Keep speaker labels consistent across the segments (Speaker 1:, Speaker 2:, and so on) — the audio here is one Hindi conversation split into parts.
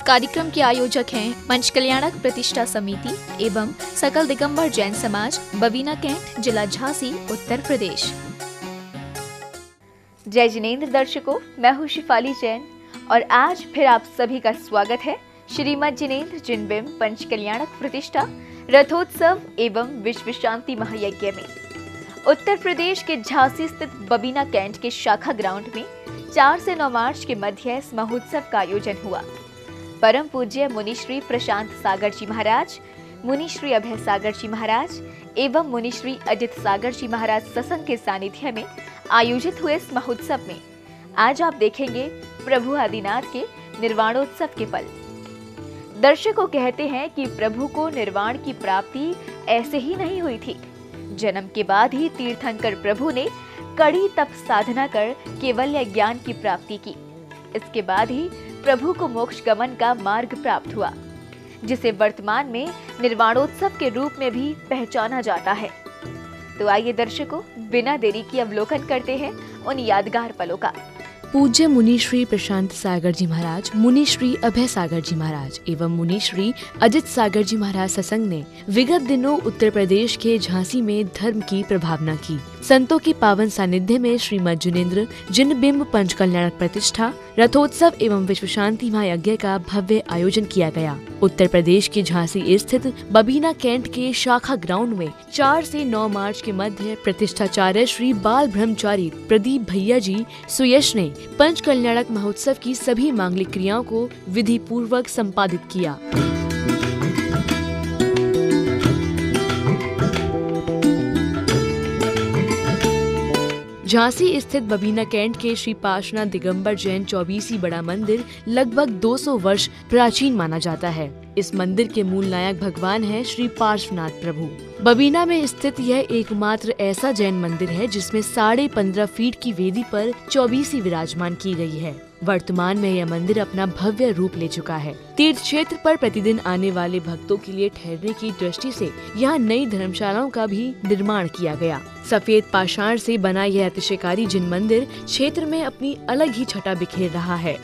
Speaker 1: कार्यक्रम के आयोजक हैं मंच कल्याणक प्रतिष्ठा समिति एवं सकल दिगंबर जैन समाज, बबीना कैंट, जिला झांसी, उत्तर प्रदेश। जय जिनेंद्र दर्शकों, मैं हूँ शिफाली जैन और आज फिर आप सभी का स्वागत है श्रीमद जिनेंद्र जिनबिंब पंच कल्याणक प्रतिष्ठा रथोत्सव एवं विश्व शांति महायज्ञ में। उत्तर प्रदेश के झांसी स्थित बबीना कैंट के शाखा ग्राउंड में 4 से 9 मार्च के मध्य इस महोत्सव का आयोजन हुआ। परम पूज्य मुनिश्री प्रशांत सागर जी महाराज, मुनिश्री अभय सागर जी महाराज एवं मुनिश्री अजित सागर जी महाराज सत्संग के सानिध्य में आयोजित हुए इस महोत्सव में आज आप देखेंगे प्रभु आदिनाथ के निर्वाणोत्सव के पल। दर्शकों कहते हैं कि प्रभु को निर्वाण की प्राप्ति ऐसे ही नहीं हुई थी। जन्म के बाद ही तीर्थंकर प्रभु ने कड़ी तप साधना कर केवल्य ज्ञान की प्राप्ति की। इसके बाद ही प्रभु को मोक्ष गमन का मार्ग प्राप्त हुआ, जिसे वर्तमान में निर्वाणोत्सव के रूप में भी पहचाना जाता है। तो आइए दर्शकों, बिना देरी की अवलोकन करते हैं उन यादगार पलों का।
Speaker 2: पूज्य मुनिश्री प्रशांत सागर जी महाराज, मुनिश्री अभय सागर जी महाराज एवं मुनिश्री अजित सागर जी महाराज सत्संग ने विगत दिनों उत्तर प्रदेश के झांसी में धर्म की प्रभावना की। संतों की पावन सानिध्य में श्रीमद जिनेंद्र जिनबिंब पंच कल्याणक प्रतिष्ठा रथोत्सव एवं विश्व शांति महायज्ञ का भव्य आयोजन किया गया। उत्तर प्रदेश के झांसी स्थित बबीना कैंट के शाखा ग्राउंड में 4 से 9 मार्च के मध्य प्रतिष्ठाचार्य श्री बाल ब्रह्मचारी प्रदीप भैया जी सुयश ने पंच कल्याणक महोत्सव की सभी मांगलिक क्रियाओं को विधि पूर्वक संपादित किया। झांसी स्थित बबीना कैंट के श्री पार्श्वनाथ दिगंबर जैन 24 बड़ा मंदिर लगभग 200 वर्ष प्राचीन माना जाता है। इस मंदिर के मूल नायक भगवान है श्री पार्श्वनाथ प्रभु। बबीना में स्थित यह एकमात्र ऐसा जैन मंदिर है जिसमें 15.5 फीट की वेदी पर 24 विराजमान की गई है। वर्तमान में यह मंदिर अपना भव्य रूप ले चुका है। तीर्थ क्षेत्र पर प्रतिदिन आने वाले भक्तों के लिए ठहरने की दृष्टि से यहाँ नई धर्मशालाओं का भी निर्माण किया गया। सफेद पाषाण से बना यह अतिशयकारी जिन मंदिर क्षेत्र में अपनी अलग ही छटा बिखेर रहा है।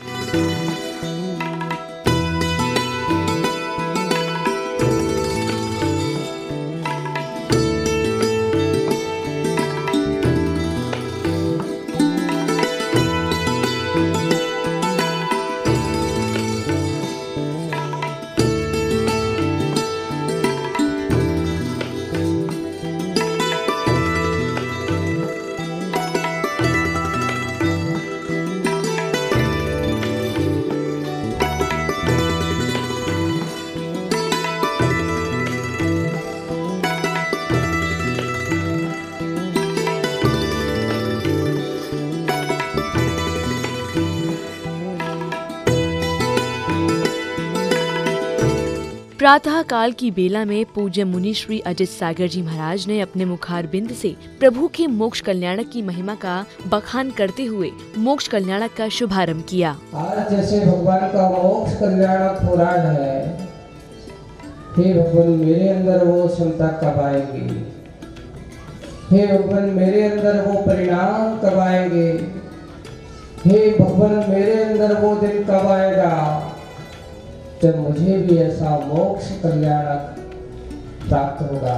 Speaker 2: प्रातः काल की बेला में पूज्य मुनिश्री अजित सागर जी महाराज ने अपने मुखारबिंद से प्रभु के मोक्ष कल्याणक की महिमा का बखान करते हुए मोक्ष कल्याणक का शुभारंभ किया।
Speaker 3: आज जैसे भगवान का मोक्ष कल्याणक पुराण है, हे भगवान मेरे अंदर वो क्षमता कब आएगी? हे भगवान मेरे अंदर वो परिणाम कब आएंगे? हे भगवान मेरे अंदर वो दिन कब आएगा जब मुझे भी ऐसा मोक्ष कल्याणक प्राप्त होगा,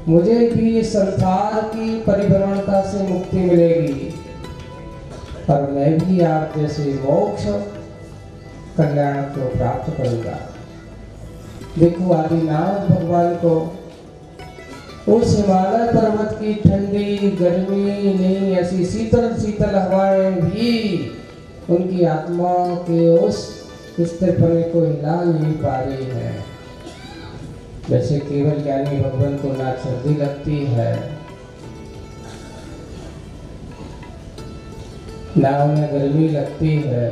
Speaker 3: मुझे भी इस संसार की परिभ्रमणता से मुक्ति मिलेगी और मैं भी आप जैसे मोक्ष कल्याणक को प्राप्त करूंगा। देखो आदिनाथ भगवान को उस हिमालय पर्वत की ठंडी गर्मी नहीं, ऐसी शीतल शीतल हवाएं भी उनकी आत्मा के उस स्थिरपने को हिला नहीं पा रही है। जैसे केवल ज्ञानी भगवान को ना सर्दी लगती है ना उन्हें गर्मी लगती है।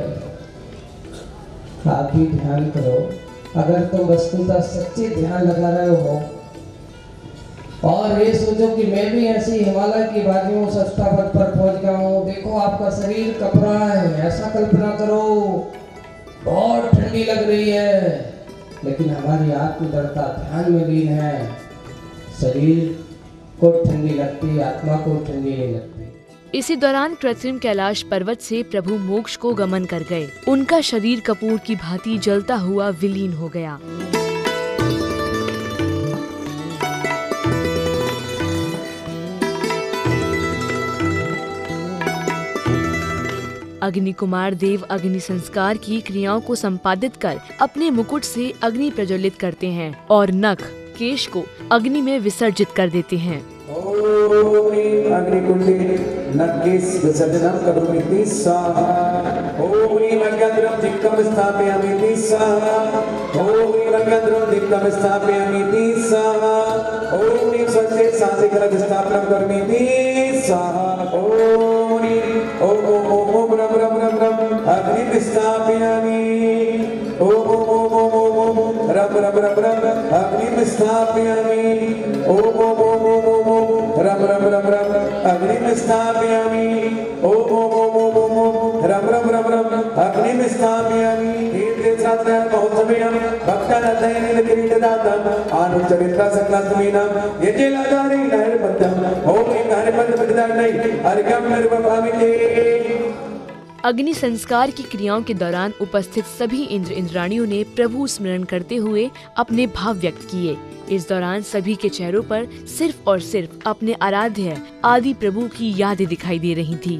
Speaker 3: आप भी ध्यान करो, अगर तुम वस्तुतः सच्चे ध्यान लगा रहे हो और ये सोचो कि मैं भी ऐसी हिमालय की वादियों सस्ता पद पर पहुंच गया हूँ, देखो आपका शरीर कप रहा है, ऐसा कल्पना करो बहुत ठंडी लग रही है, लेकिन हमारी आत्मदृढ़ता ध्यान में लीन है। शरीर को ठंडी लगती, आत्मा को ठंडी नहीं लगती।
Speaker 2: इसी दौरान कृत्रिम कैलाश पर्वत से प्रभु मोक्ष को गमन कर गए। उनका शरीर कपूर की भांति जलता हुआ विलीन हो गया। अग्नि कुमार देव अग्नि संस्कार की क्रियाओं को संपादित कर अपने मुकुट से अग्नि प्रज्वलित करते हैं और नख केश को अग्नि में विसर्जित कर देते हैं।
Speaker 4: अग्निकुंडे नग्गेश विसर्जनं करोमि स्वाहा। ओम अग्निद्रं दिक्कं स्थापयामि स्वाहा। ओम अग्निद्रं दिक्कं स्थापयामि स्वाहा। ओम स्वस्ति साधिकरं स्थापनं करोमि स्वाहा। ओम ओम ओम ओम ब्रह्म ब्रह्म ब्रह्म अग्नि स्थापयामि। ओम ओम ओम ओम ओम रब रब रब रब अग्नि स्थापयामि। ओम ओम ओम ओम रब रब रब रब अग्नि स्थापयामि। ओम ओम ओम ओम ओम रब रब रब रब अग्नि स्थापयामि। तीर्थयात्रा महोत्सवेन भक्तानाथयनेन किरीटदातं आनुचरित्रा सकलात्मेन यजेलाधारे नारपद्यं ओम नारपद्य प्रतिदानै अर्घ्यं निर्वभामिते।
Speaker 2: अग्नि संस्कार की क्रियाओं के दौरान उपस्थित सभी इंद्र इंद्राणियों ने प्रभु स्मरण करते हुए अपने भाव व्यक्त किए। इस दौरान सभी के चेहरों पर सिर्फ और सिर्फ अपने आराध्य आदि प्रभु की यादें दिखाई दे रही थी।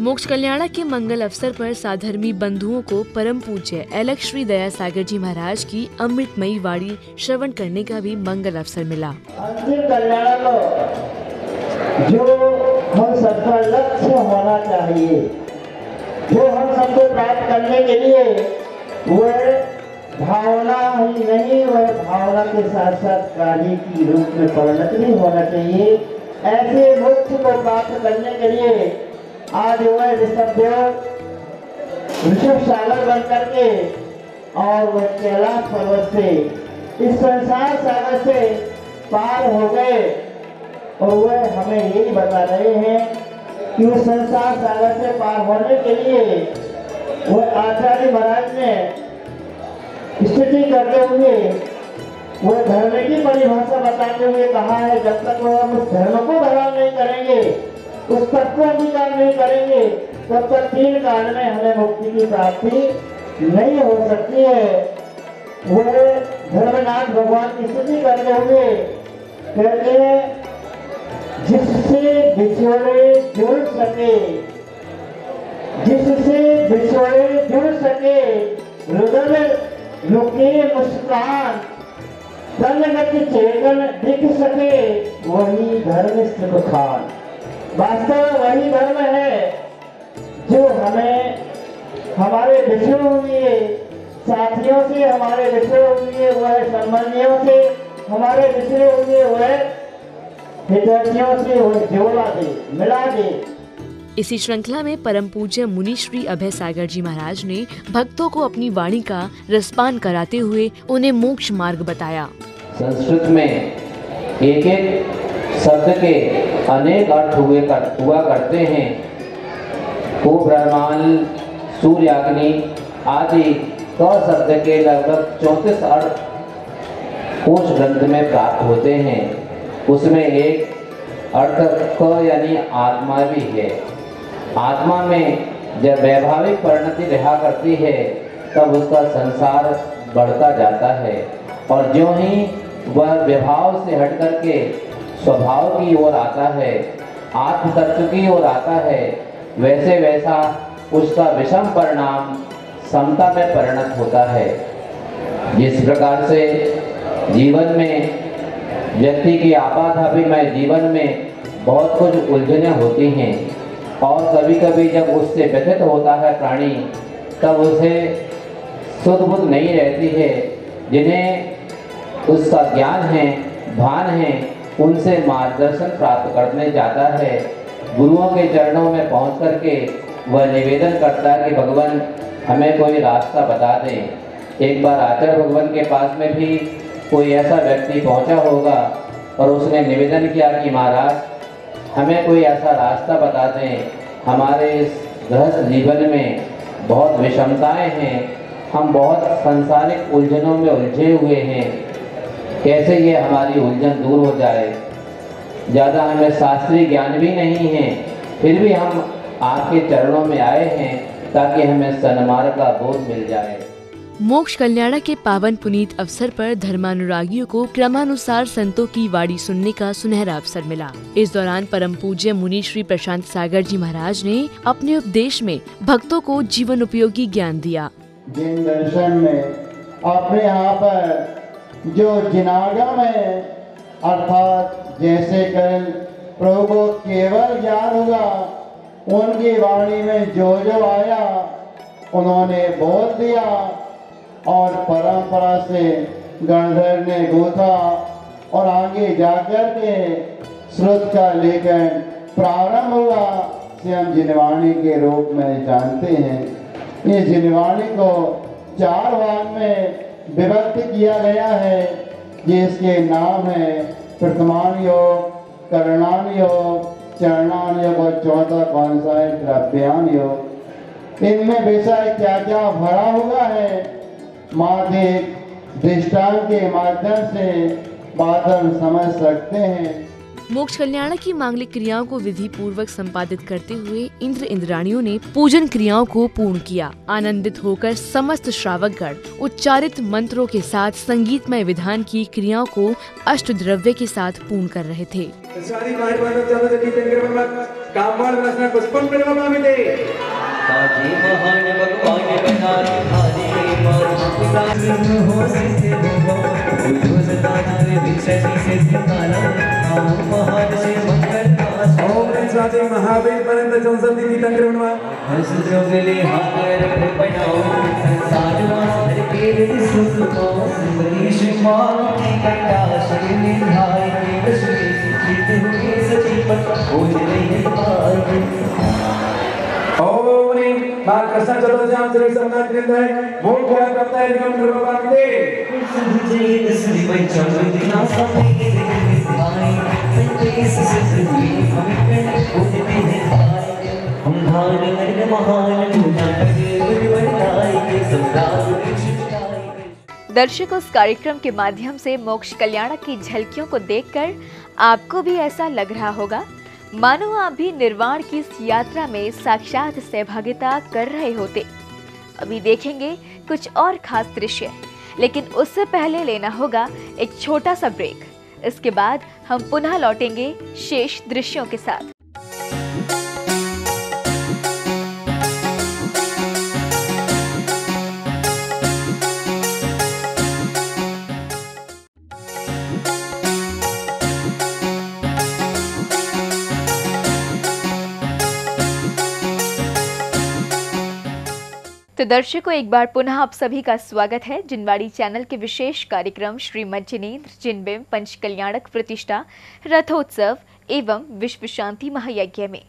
Speaker 2: मोक्ष कल्याणा के मंगल अवसर पर साधर्मी बंधुओं को परम पूज्य अलख श्री दया सागर जी महाराज की अमृतमयी वाणी श्रवण करने का भी मंगल अवसर मिला।
Speaker 5: अंतिम कल्याण को जो हम सबका लक्ष्य होना चाहिए, जो हम सबको प्राप्त करने के लिए वह भावना ही नहीं, वह भावना के साथ साथ कार्य की रूप में परिणत भी होना चाहिए। ऐसे मोक्ष को प्राप्त करने के लिए आज वह ऋषभ सागर बन करके और वह कैलाश पर्वत से इस संसार सागर से पार हो गए और वह हमें यही बता रहे हैं कि उस संसार सागर से पार होने के लिए वह आचार्य महाराज ने स्थिति करते हुए वह धर्म की परिभाषा बताते हुए कहा है, जब तक वह हम उस धर्म को धारण नहीं करेंगे, उस तत्व अधिकार नहीं करेंगे, तब तक 3 काल में हमें मुक्ति की प्राप्ति नहीं हो सकती है। वह धर्मनाथ भगवान की स्तुति करते हुए कहते हैं, जिससे बिछोड़े जुड़ सके, जिससे बिछोड़े जुड़ सके, हृदय लुके मुस्कान, तनगत चेतन दिख सके, वही धर्म सुख खान। वास्तव वही धर्म है जो हमें हमारे बिछड़े हुए साथियों से, हमारे बिछड़े हुए वह संबंधियों से, हमारे बिछड़े हुए वह हितैषियों से वह जोड़ा दे, मिला दे।
Speaker 2: इसी श्रृंखला में परम पूज्य मुनि श्री अभय सागर जी महाराज ने भक्तों को अपनी वाणी का रसपान कराते हुए उन्हें मोक्ष मार्ग बताया।
Speaker 6: संस्कृत में एक एक शब्द के अनेक अर्थ हुआ करते हैं। को ब्रह्मांड, सूर्याग्नि आदि क शब्द के लगभग 34 अर्थ कोश ग्रंथ में प्राप्त होते हैं। उसमें एक अर्थ क यानी आत्मा भी है। आत्मा में जब वैभाविक परिणति रहा करती है तब उसका संसार बढ़ता जाता है और ज्यों ही वह विभाव से हट करके स्वभाव की ओर आता है, आत्म तत्व की ओर आता है, वैसे वैसा उसका विषम परिणाम समता में परिणत होता है। जिस प्रकार से जीवन में व्यक्ति की आपाधापीमय जीवन में बहुत कुछ उलझनें होती हैं और कभी कभी जब उससे व्यथित होता है प्राणी, तब उसे सुध बुध नहीं रहती है। जिन्हें उसका ज्ञान है, भान है, उनसे मार्गदर्शन प्राप्त करने जाता है। गुरुओं के चरणों में पहुंच करके वह निवेदन करता है कि भगवान हमें कोई रास्ता बता दें। एक बार आचार्य भगवान के पास में भी कोई ऐसा व्यक्ति पहुंचा होगा और उसने निवेदन किया कि महाराज हमें कोई ऐसा रास्ता बता दें, हमारे इस गृहस्थ जीवन में बहुत विषमताएं हैं, हम बहुत सांसारिक उलझनों में उलझे हुए हैं, कैसे ये हमारी उलझन दूर हो जाए। ज़्यादा हमें शास्त्रीय ज्ञान भी नहीं है, फिर भी हम आपके चरणों में आए हैं ताकि हमें सन्मार्ग का बोध मिल जाए।
Speaker 2: मोक्ष कल्याणक के पावन पुनीत अवसर पर धर्मानुरागियों को क्रमानुसार संतों की वाणी सुनने का सुनहरा अवसर मिला। इस दौरान परम पूज्य मुनि श्री प्रशांत सागर जी महाराज ने अपने उपदेश में भक्तों को जीवन उपयोगी ज्ञान दिया।
Speaker 5: जिन दर्शन में अपने यहाँ पर जो जिनागम है, अर्थात जैसे कल प्रभु को केवल ज्ञान हुआ, उनकी वाणी में जो आया उन्होंने बोल दिया और परंपरा से गणधर ने गूथा और आगे जाकर के श्रुत का लेखन प्रारंभ हुआ, से हम जिनवाणी के रूप में जानते हैं। ये जिनवाणी को 4 भाग में विभक्त किया गया है, जिसके नाम है प्रथमान योग, करणान योग, चरणान योग और चौथा कौन सा है, द्रव्यान योग। इनमें विषय क्या क्या भरा हुआ है, माध्यिक दृष्टांत के माध्यम से बात हम समझ सकते हैं।
Speaker 2: मोक्ष कल्याणक की मांगलिक क्रियाओं को विधि पूर्वक संपादित करते हुए इंद्र इंद्राणियों ने पूजन क्रियाओं को पूर्ण किया। आनंदित होकर समस्त श्रावकगण उच्चारित मंत्रों के साथ संगीतमय विधान की क्रियाओं को अष्ट द्रव्य के साथ पूर्ण कर रहे थे।
Speaker 4: महावीर पर्यंत संसदी तीर्थंकरणवा
Speaker 7: हंस जोगले हाकर बनाओ संसार वासर के सुख को मनीष मान की कटा शरीर निधाय के श्री चित हुए सजीवन हो नहीं पाए।
Speaker 4: ओम नीम मां कृष्ण चतुर्जाम श्री समनाथ है मोह क्या करता है निगम कृपा दे
Speaker 7: संजय दसरी पंचम दिना समय के दिखाई संजय सिद्ध हुई हमें होते हैं हम धान मन महान पूजा के बड़ाई के सम्राट।
Speaker 1: दर्शकों, इस कार्यक्रम के माध्यम से मोक्ष कल्याणक की झलकियों को देखकर आपको भी ऐसा लग रहा होगा मानो आप भी निर्वाण की इस यात्रा में साक्षात सहभागिता कर रहे होते। अभी देखेंगे कुछ और खास दृश्य, लेकिन उससे पहले लेना होगा एक छोटा सा ब्रेक। इसके बाद हम पुनः लौटेंगे शेष दृश्यों के साथ। तो दर्शकों, एक बार पुनः आप सभी का स्वागत है जिनवाड़ी चैनल के विशेष कार्यक्रम श्रीमद जिनेंद्र जिनबिंब पंच कल्याणक प्रतिष्ठा रथोत्सव एवं विश्व शांति महायज्ञ में।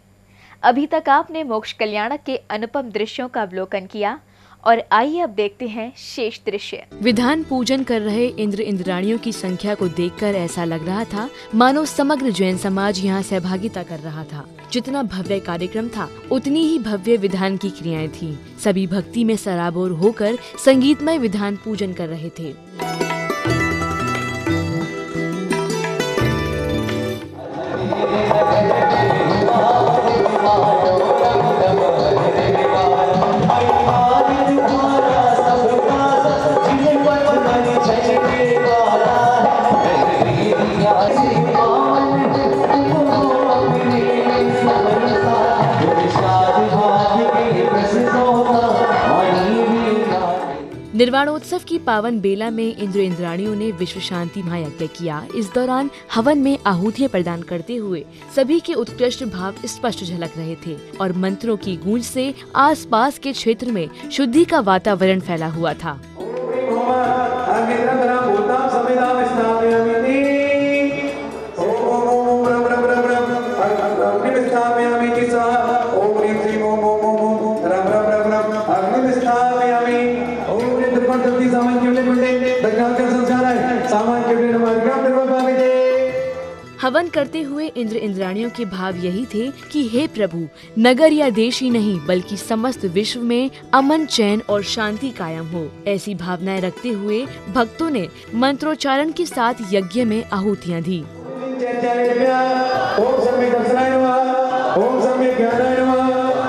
Speaker 1: अभी तक आपने मोक्ष कल्याणक के अनुपम दृश्यों का अवलोकन किया और आइए अब देखते हैं शेष दृश्य।
Speaker 2: विधान पूजन कर रहे इंद्र इंद्राणियों की संख्या को देखकर ऐसा लग रहा था मानो समग्र जैन समाज यहाँ सहभागिता कर रहा था। जितना भव्य कार्यक्रम था उतनी ही भव्य विधान की क्रियाएं थीं। सभी भक्ति में सराबोर होकर संगीतमय विधान पूजन कर रहे थे। निर्वाणोत्सव की पावन बेला में इंद्र इंद्राणियों ने विश्व शांति महायज्ञ किया। इस दौरान हवन में आहुतियां प्रदान करते हुए सभी के उत्कृष्ट भाव स्पष्ट झलक रहे थे और मंत्रों की गूंज से आसपास के क्षेत्र में शुद्धि का वातावरण फैला हुआ था।
Speaker 4: ओम
Speaker 2: हवन करते हुए इंद्र इंद्राणियों के भाव यही थे कि हे प्रभु, नगर या देश ही नहीं बल्कि समस्त विश्व में अमन, चैन और शांति कायम हो। ऐसी भावनाएं रखते हुए भक्तों ने मंत्रोच्चारण के साथ यज्ञ में आहुतियां दी।
Speaker 4: ओम सम्यक दर्शनाय नमः, ओम सम्यक ज्ञानाय नमः,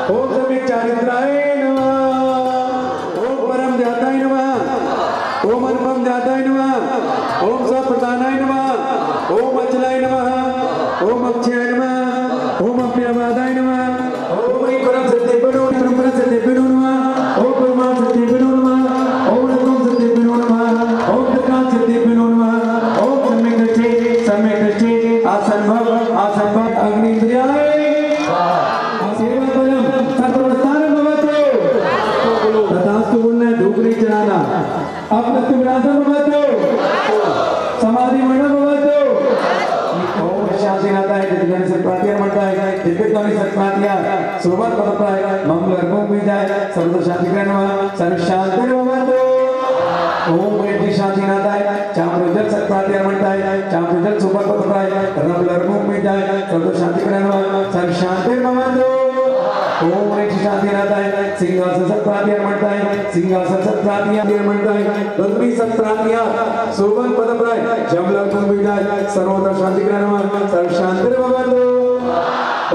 Speaker 4: ओम सम्यक चारित्राय नमः, ओम परम ध्याताय नमः, ओम अनुपम ध्याताय नमः, ओम सप्रधानाय नमः, ओम अचलाय नमः, ओम अक्षयाय नमः, ओम अप्यवादाय नमः, ओम परम सत्यपिनो परम सत्यपिनो नमः, ओम परम सत्यपिनो नमः, ओम रत्नम सत्यपिनो नमः, ओम प्रकाश सत्यपिनो नमः, ओम सम्यक दृष्टि आसन भव अग्निन्द्रियाय सेवा परम सर्वस्थान भवतु तथास्तु बोलना है, धूप नहीं चढ़ाना। अपनत्व विनाशम भवतु समाधि मरण भवतु। ओम शांति नाता है जितने सत्प्रातियां मरता है दिव्यत्वानि सत्प्रातियां सुबह पदप्राय मंगल अर्घों में जाए सर्व शांति करना सर्व शांति भवतु। ओम वेदी शांति नाता है चामृजल सत्प्रातियां मरता है चामृजल सुबह पदप्राय रंग अर्घों में जाए सर्व शांति करना सर्व शांति भवतु। ओम वेदी शांति नाता है सिंहासन सत्प्रातियां मरता है सिंहासन सत्प्रातियां मरता है दुर्मी सत्प्रातियां सुबह पदप्राय जमल अर्घों में जाए सर्वत्र शांति करना सर्व शांति भवतु।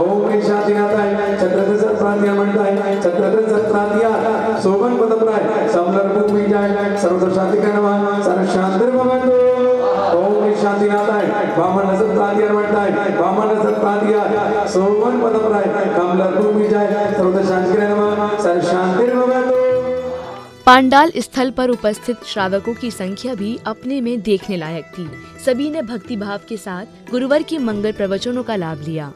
Speaker 4: ओम वेदी शांति नाता है चक्रधर सत्प्रातियां मरता है चक्रधर सत्प्रातियां शोभन पदप्राय समलर्भूम में जाए सर्वत्र शांति करना सर्व शांति भवतु। ओम वेदी शांति नाता है वामन सत्प्रातियां मरता है वामन सत्प्रातियां शोभन पदप्राय कमलर्भूम में जाए सर्वत्र शांति करना सर्व शांति भवतु।
Speaker 2: पांडाल स्थल पर उपस्थित श्रावकों की संख्या भी अपने में देखने लायक थी। सभी ने भक्ति भाव के साथ गुरुवर के मंगल प्रवचनों का लाभ लिया।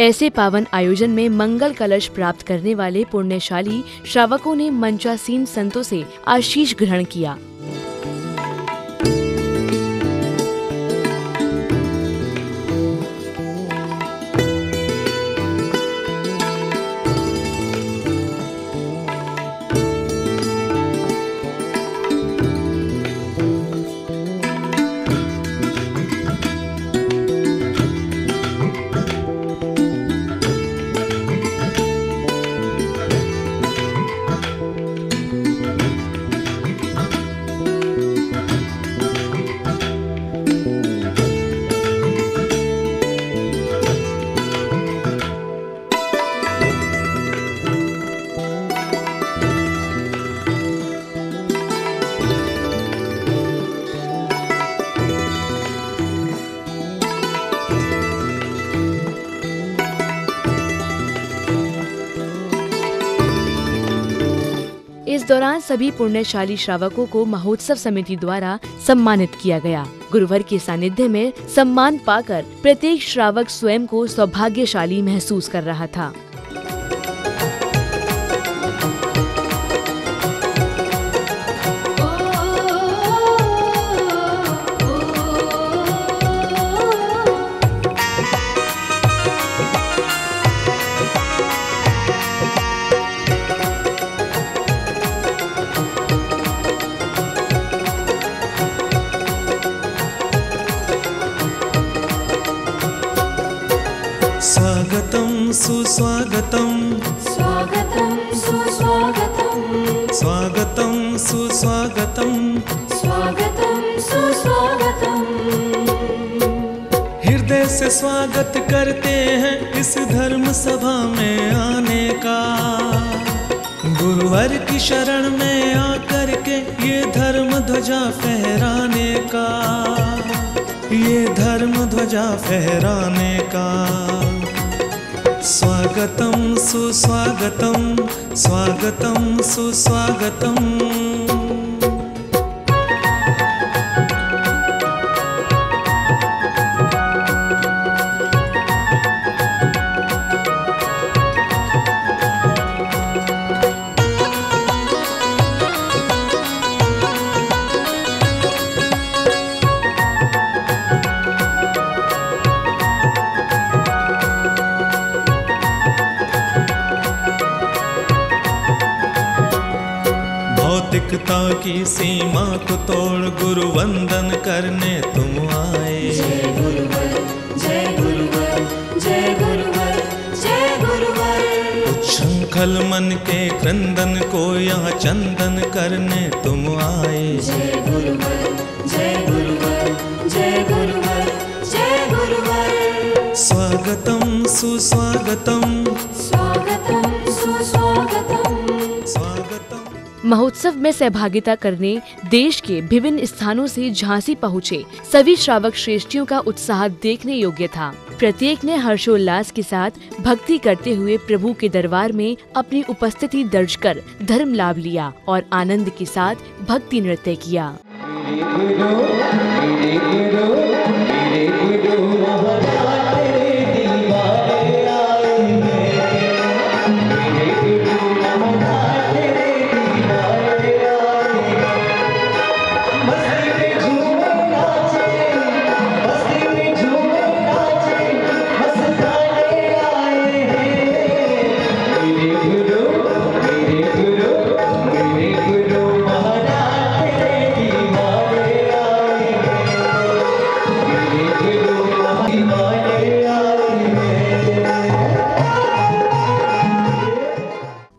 Speaker 2: ऐसे पावन आयोजन में मंगल कलश प्राप्त करने वाले पुण्यशाली श्रावकों ने मंचासीन संतों से आशीष ग्रहण किया। इस दौरान सभी पुण्यशाली श्रावकों को महोत्सव समिति द्वारा सम्मानित किया गया। गुरुवर के सानिध्य में सम्मान पाकर प्रत्येक श्रावक स्वयं को सौभाग्यशाली महसूस कर रहा था।
Speaker 7: स्वागतं सुस्वागतं स्वागतं सुस्वागतं
Speaker 8: स्वागतम सुस्वागतम
Speaker 9: स्वागतम सुस्वागतम।
Speaker 8: हृदय से स्वागत करते हैं इस धर्म सभा में आने का। गुरुवर की शरण में आकर के ये धर्म ध्वजा फहराने का, ये धर्म ध्वजा फहराने का। स्वागतम सुस्वागतम स्वागतम सुस्वागतम। भौतिकता की सीमा को तोड़ गुरु वंदन करने तुम आए।
Speaker 9: जय गुरुवर जय गुरुवर जय गुरुवर जय गुरुवर।
Speaker 8: उच्छृंखल मन के क्रंदन को यहाँ चंदन करने तुम आए।
Speaker 9: जय गुरुवर जय गुरुवर जय गुरुवर जय गुरुवर।
Speaker 8: स्वागतम सुस्वागतम
Speaker 9: स्वागतम सुस्वागतम।
Speaker 8: स्वागतम।
Speaker 2: महोत्सव में सहभागिता करने देश के विभिन्न स्थानों से झांसी पहुँचे सभी श्रावक श्रेष्ठियों का उत्साह देखने योग्य था। प्रत्येक ने हर्षोल्लास के साथ भक्ति करते हुए प्रभु के दरबार में अपनी उपस्थिति दर्ज कर धर्म लाभ लिया और आनंद के साथ भक्ति नृत्य किया।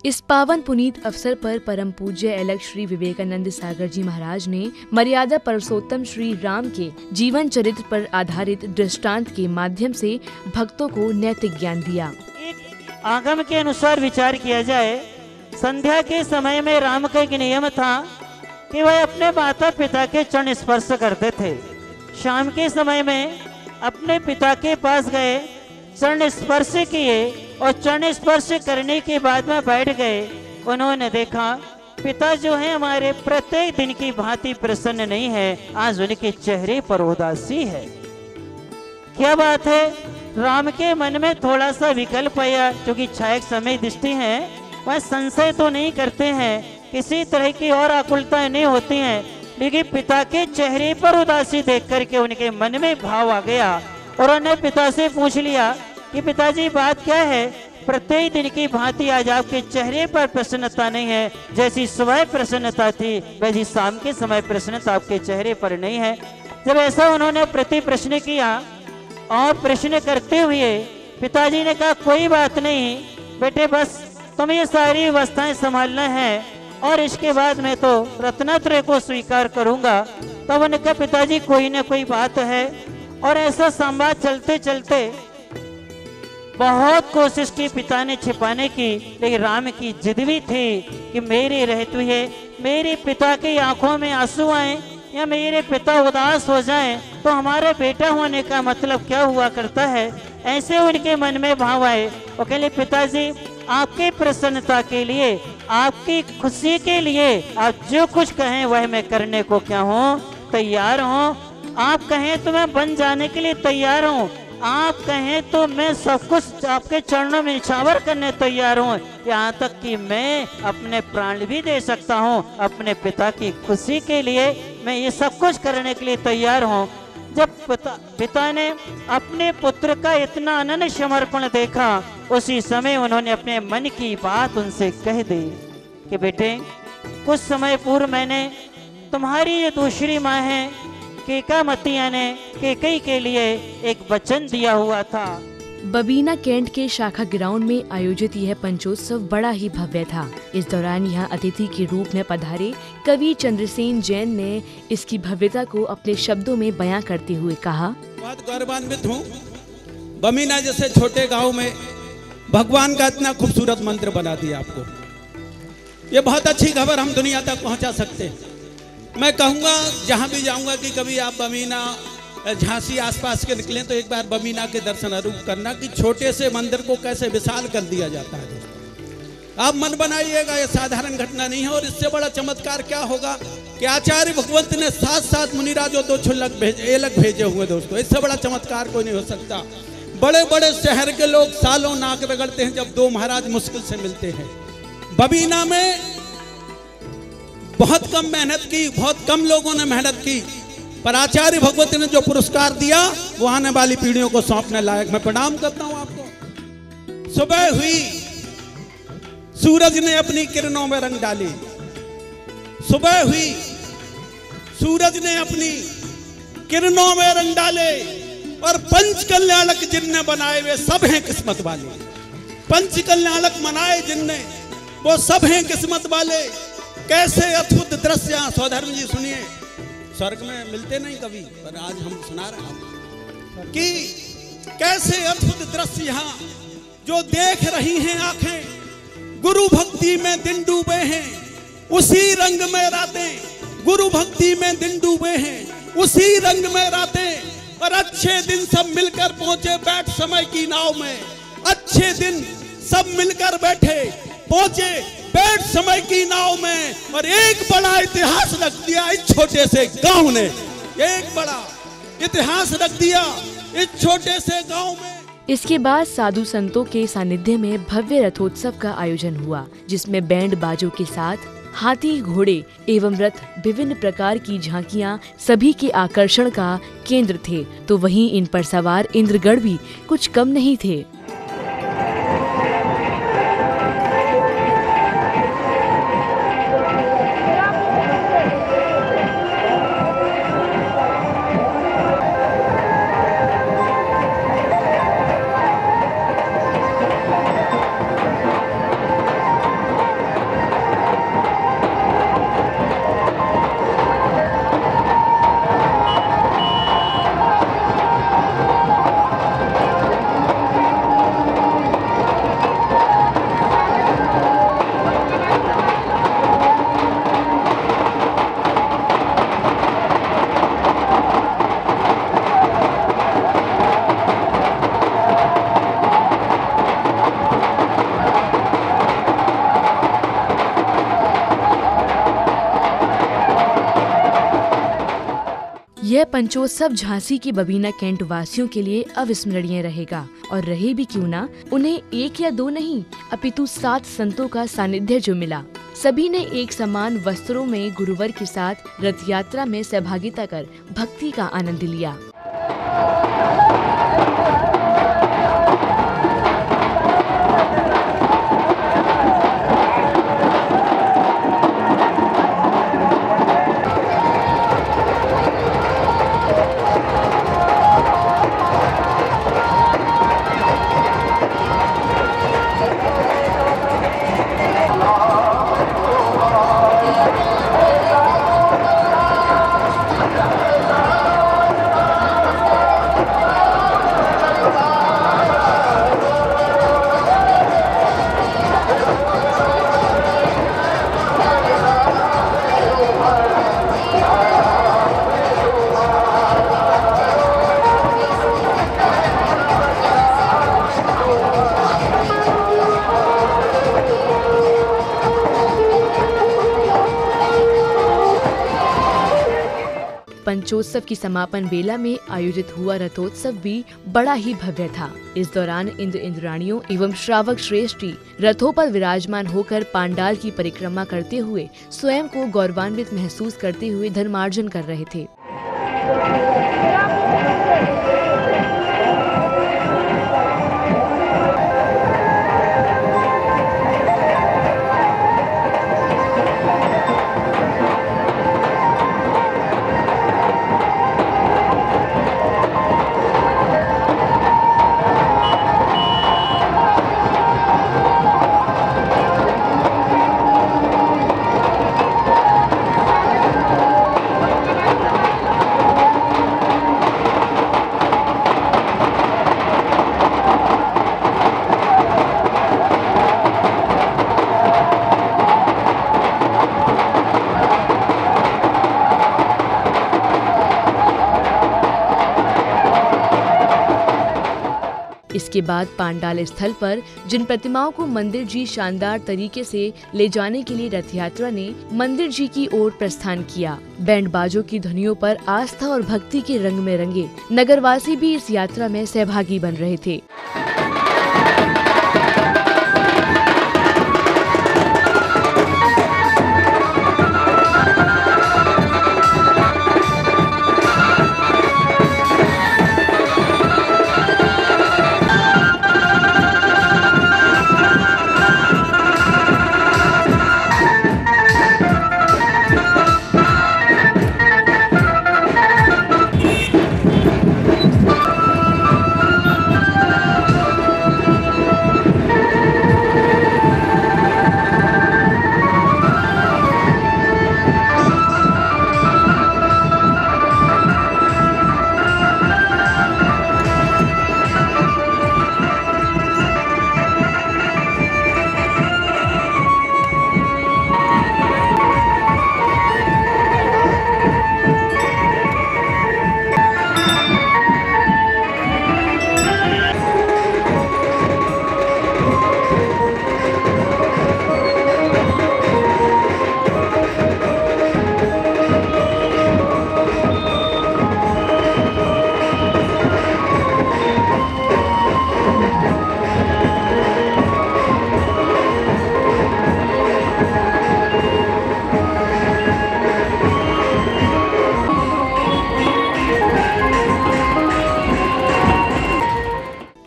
Speaker 2: इस पावन पुनीत अवसर पर परम पूज्य अलग श्री विवेकानंद सागर जी महाराज ने मर्यादा पुरुषोत्तम श्री राम के जीवन चरित्र पर आधारित दृष्टांत के माध्यम से भक्तों को नैतिक ज्ञान दिया।
Speaker 5: आगम के अनुसार विचार किया जाए, संध्या के समय में राम का एक नियम था कि वह अपने माता पिता के चरण स्पर्श करते थे। शाम के समय में अपने पिता के पास गए, चरण स्पर्श किए और चरण स्पर्श करने के बाद में बैठ गए। उन्होंने देखा पिता जो है हमारे प्रत्येक दिन की भांति प्रसन्न नहीं है, आज उनके चेहरे पर उदासी है। क्या बात है? राम के मन में थोड़ा सा विकल्प आया, क्योंकि छायक समय दृष्टि है, वह संशय तो नहीं करते हैं, किसी तरह की और आकुलता नहीं होती हैं, लेकिन पिता के चेहरे पर उदासी देख करके उनके मन में भाव आ गया और उन्होंने पिता से पूछ लिया कि पिताजी बात क्या है? प्रत्येक दिन की भांति आज आपके चेहरे पर प्रसन्नता नहीं है, जैसी सुबह प्रसन्नता थी वैसी शाम के समय प्रसन्नता आपके चेहरे पर नहीं है। जब ऐसा उन्होंने प्रति प्रश्न किया और प्रश्न करते हुए पिताजी ने कहा कोई बात नहीं बेटे, बस तुम ये सारी अवस्थाएं संभालना है और इसके बाद मैं तो रत्नत्रय को स्वीकार करूंगा। तब उन्होंने कहा पिताजी कोई ना कोई बात है। और ऐसा संवाद चलते चलते बहुत कोशिश की पिता ने छिपाने की, लेकिन राम की जिद भी थी कि मेरे रहते हुए मेरे पिता की आंखों में आंसू आए या मेरे पिता उदास हो जाएं तो हमारे बेटा होने का मतलब क्या हुआ करता है। ऐसे उनके मन में भाव आए और कहले पिताजी आपकी प्रसन्नता के लिए, आपकी खुशी के लिए आप जो कुछ कहें वह मैं करने को क्या हूँ तैयार हूँ। आप कहें तो मैं बन जाने के लिए तैयार हूँ, आप कहें तो मैं सब कुछ आपके चरणों में निछावर करने तैयार हूँ, यहाँ तक कि मैं अपने प्राण भी दे सकता हूँ अपने पिता की खुशी के लिए, मैं ये सब कुछ करने के लिए तैयार हूँ। जब पिता ने अपने पुत्र का इतना अनन्य समर्पण देखा, उसी समय उन्होंने अपने मन की बात उनसे कह दी कि बेटे कुछ समय पूर्व मैंने तुम्हारी ये दूसरी माँ है केकामतिया ने केकई के लिए एक वचन दिया हुआ था
Speaker 2: बबीना कैंट के शाखा ग्राउंड में आयोजित यह पंचोत्सव बड़ा ही भव्य था। इस दौरान यहाँ अतिथि के रूप में पधारे कवि चंद्रसेन जैन ने इसकी भव्यता को अपने शब्दों में बयां करते हुए कहा,
Speaker 10: बहुत गौरवान्वित हूँ। बबीना जैसे छोटे गांव में भगवान का इतना खूबसूरत मंदिर बना दिया आपको। ये बहुत अच्छी खबर हम दुनिया तक पहुंचा सकते हैं। मैं कहूँगा जहाँ भी जाऊँगा कि कभी आप बबीना झांसी आसपास के निकलें तो एक बार बबीना के दर्शन जरूर करना कि छोटे से मंदिर को कैसे विशाल कर दिया जाता है। आप मन बनाइएगा, ये साधारण घटना नहीं है। और इससे बड़ा चमत्कार क्या होगा कि आचार्य भगवंत ने 7 मुनिराजों 2 छुल्लक भेजे हुए दोस्तों। इससे बड़ा चमत्कार कोई नहीं हो सकता। बड़े बड़े शहर के लोग सालों नाक रगड़ते हैं जब 2 महाराज मुश्किल से मिलते हैं। बबीना में बहुत कम मेहनत की, बहुत कम लोगों ने मेहनत की, पर आचार्य भगवत ने जो पुरस्कार दिया वो आने वाली पीढ़ियों को सौंपने लायक। मैं प्रणाम करता हूं आपको। सुबह हुई, सूरज ने अपनी किरणों में रंग डाली। सुबह हुई, सूरज ने अपनी किरणों में रंग डाले और पंच कल्याणक जिनने बनाए वे सब हैं किस्मत वाले। पंच कल्याणक मनाए जिनने वो सब हैं किस्मत वाले। कैसे अद्भुत दृश्य, सौधर्म जी सुनिए, स्वर्ग में मिलते नहीं कभी, पर आज हम सुना रहे हैं कि कैसे अद्भुत दृश्य यहाँ जो देख रही हैं आंखें। गुरु भक्ति में दिन डूबे हैं, उसी रंग में रातें। गुरु भक्ति में दिन डूबे हैं, उसी रंग में रातें। और अच्छे दिन सब मिलकर पहुंचे बैठ समय की नाव में। अच्छे दिन सब मिलकर बैठे पहुंचे बैठ समय की नाव में। और एक बड़ा इतिहास रख दिया इस छोटे से गांव ने। एक बड़ा इतिहास रख दिया इस छोटे से गांव में।
Speaker 2: इसके बाद साधु संतों के सानिध्य में भव्य रथोत्सव का आयोजन हुआ, जिसमें बैंड बाजों के साथ हाथी, घोड़े एवं रथ, विभिन्न प्रकार की झांकियां सभी के आकर्षण का केंद्र थे। तो वहीं इन पर सवार इंद्रगढ़ भी कुछ कम नहीं थे। यह पंचोत्सव झांसी की बबीना कैंट वासियों के लिए अविस्मरणीय रहेगा। और रहे भी क्यों ना, उन्हें 1 या 2 नहीं अपितु 7 संतों का सानिध्य जो मिला। सभी ने एक समान वस्त्रों में गुरुवर के साथ रथ यात्रा में सहभागिता कर भक्ति का आनंद लिया। पंचोत्सव की समापन बेला में आयोजित हुआ रथोत्सव भी बड़ा ही भव्य था। इस दौरान इंद्राणियों एवं श्रावक श्रेष्ठी रथों पर विराजमान होकर पांडाल की परिक्रमा करते हुए स्वयं को गौरवान्वित महसूस करते हुए धर्मार्जन कर रहे थे। इसके बाद पांडाल स्थल पर जिन प्रतिमाओं को मंदिर जी शानदार तरीके से ले जाने के लिए रथ यात्रा ने मंदिर जी की ओर प्रस्थान किया। बैंड बाजों की ध्वनियों पर आस्था और भक्ति के रंग में रंगे नगरवासी भी इस यात्रा में सहभागी बन रहे थे।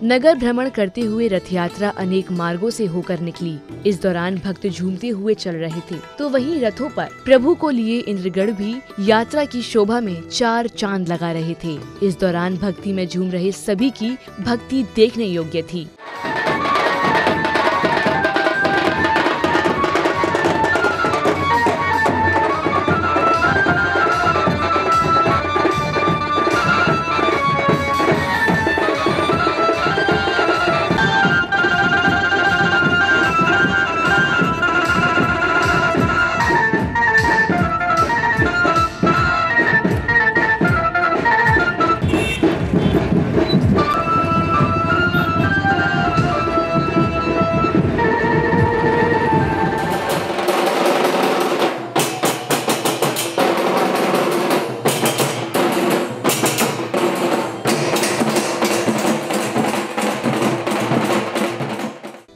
Speaker 2: नगर भ्रमण करते हुए रथ यात्रा अनेक मार्गों से होकर निकली। इस दौरान भक्त झूमते हुए चल रहे थे, तो वहीं रथों पर प्रभु को लिए इंद्रगढ़ भी यात्रा की शोभा में 4 चांद लगा रहे थे। इस दौरान भक्ति में झूम रहे सभी की भक्ति देखने योग्य थी।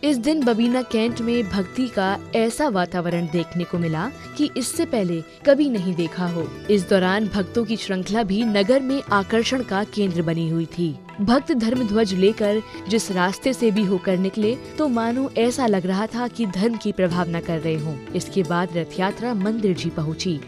Speaker 2: इस दिन बबीना कैंट में भक्ति का ऐसा वातावरण देखने को मिला कि इससे पहले कभी नहीं देखा हो। इस दौरान भक्तों की श्रृंखला भी नगर में आकर्षण का केंद्र बनी हुई थी। भक्त धर्म ध्वज लेकर जिस रास्ते से भी होकर निकले तो मानो ऐसा लग रहा था कि धर्म की प्रभावना कर रहे हों। इसके बाद रथ यात्रा मंदिर जी पहुंची।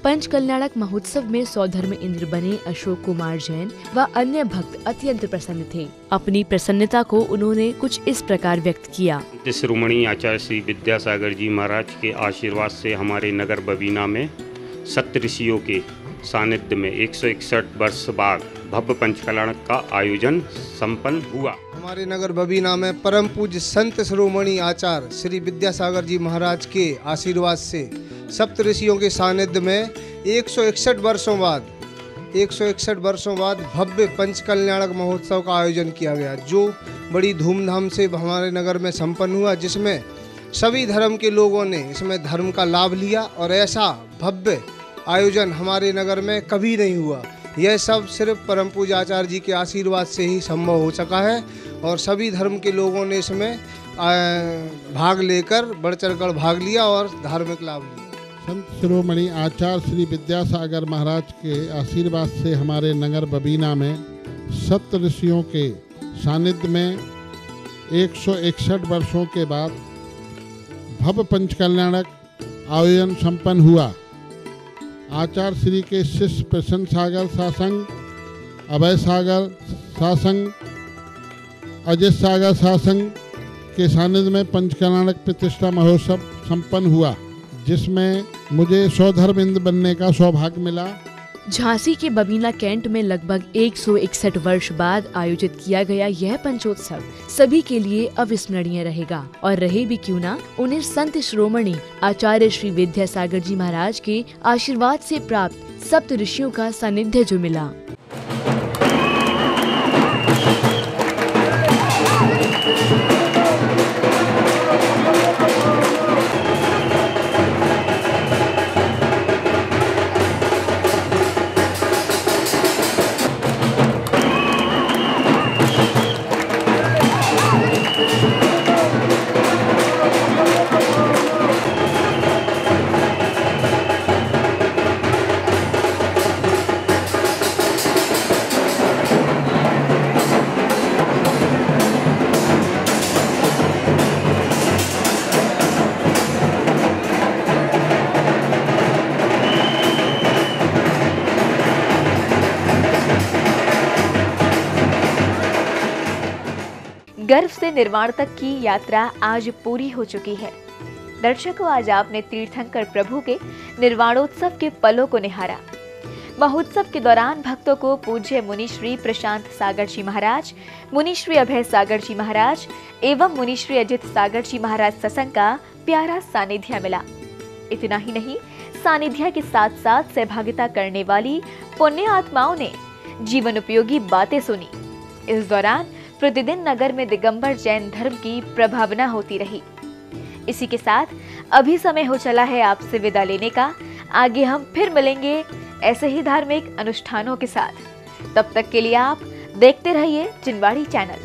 Speaker 2: पंच कल्याणक महोत्सव में सौधर्म इंद्र बने अशोक कुमार जैन व अन्य भक्त अत्यंत प्रसन्न थे। अपनी प्रसन्नता को उन्होंने कुछ इस प्रकार व्यक्त किया।
Speaker 11: शिरोमणि आचार्य श्री विद्यासागर जी महाराज के आशीर्वाद से हमारे नगर बबीना में सप्तऋषियों के सानिध्य में 161 वर्ष बाद भव्य पंच कल्याणक का आयोजन संपन्न हुआ।
Speaker 12: हमारे नगर बबीना में परम पूज्य संत शिरोमणि आचार्य श्री विद्यासागर जी महाराज के आशीर्वाद से सप्तऋषियों के सानिध्य में 161 वर्षों बाद भव्य पंच कल्याणक महोत्सव का आयोजन किया गया, जो बड़ी धूमधाम से हमारे नगर में संपन्न हुआ, जिसमें सभी धर्म के लोगों ने इसमें धर्म का लाभ लिया और ऐसा भव्य आयोजन हमारे नगर में कभी नहीं हुआ। यह सब सिर्फ परम पूज्य आचार्य जी के आशीर्वाद से ही संभव हो सका है और सभी धर्म के लोगों ने इसमें भाग लेकर बढ़ चढ़कर भाग लिया और धार्मिक लाभ लिया।
Speaker 13: संत शिरोमणि आचार्य श्री विद्यासागर महाराज के आशीर्वाद से हमारे नगर बबीना में सप्तऋषियों के सानिध्य में 161 वर्षों के बाद भव्य पंच कल्याणक आयोजन संपन्न हुआ। आचार्य श्री के शिष्य प्रसन्न सागर सासंग अभय सागर सासंग अजित सागर सासंग के सानिध्य में पंचकल्याणक प्रतिष्ठा महोत्सव संपन्न हुआ, जिसमें मुझे स्वधर्म बनने का सौभाग्य मिला।
Speaker 2: झांसी के बबीना कैंट में लगभग 161 वर्ष बाद आयोजित किया गया यह पंचोत्सव सभी के लिए अविस्मरणीय रहेगा, और रहे भी क्यों ना, उन्हें संत शिरोमणि आचार्य श्री विद्यासागर जी महाराज के आशीर्वाद से प्राप्त सप्त ऋषियों का सानिध्य जो मिला।
Speaker 1: गर्भ से निर्वाण तक की यात्रा आज पूरी हो चुकी है। दर्शकों, आज आपने तीर्थंकर प्रभु के निर्वाणोत्सव के पलों को निहारा। महोत्सव के दौरान भक्तों को पूज्य मुनि श्री प्रशांत सागर जी महाराज, मुनि श्री अभय सागर जी महाराज एवं मुनि श्री अजित सागर जी महाराज सत्संग का प्यारा सानिध्य मिला। इतना ही नहीं, सानिध्य के साथ साथ सहभागिता करने वाली पुण्य आत्माओं ने जीवन उपयोगी बातें सुनी। इस दौरान प्रतिदिन नगर में दिगंबर जैन धर्म की प्रभावना होती रही। इसी के साथ अभी समय हो चला है आपसे विदा लेने का। आगे हम फिर मिलेंगे ऐसे ही धार्मिक अनुष्ठानों के साथ। तब तक के लिए आप देखते रहिए जिनवाड़ी चैनल।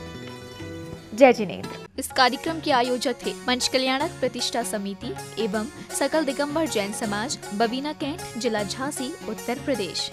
Speaker 1: जय जिनेंद्र।
Speaker 14: इस कार्यक्रम के आयोजक थे पंचकल्याणक प्रतिष्ठा समिति एवं सकल दिगंबर जैन समाज, बबीना कैंट, जिला झांसी, उत्तर प्रदेश।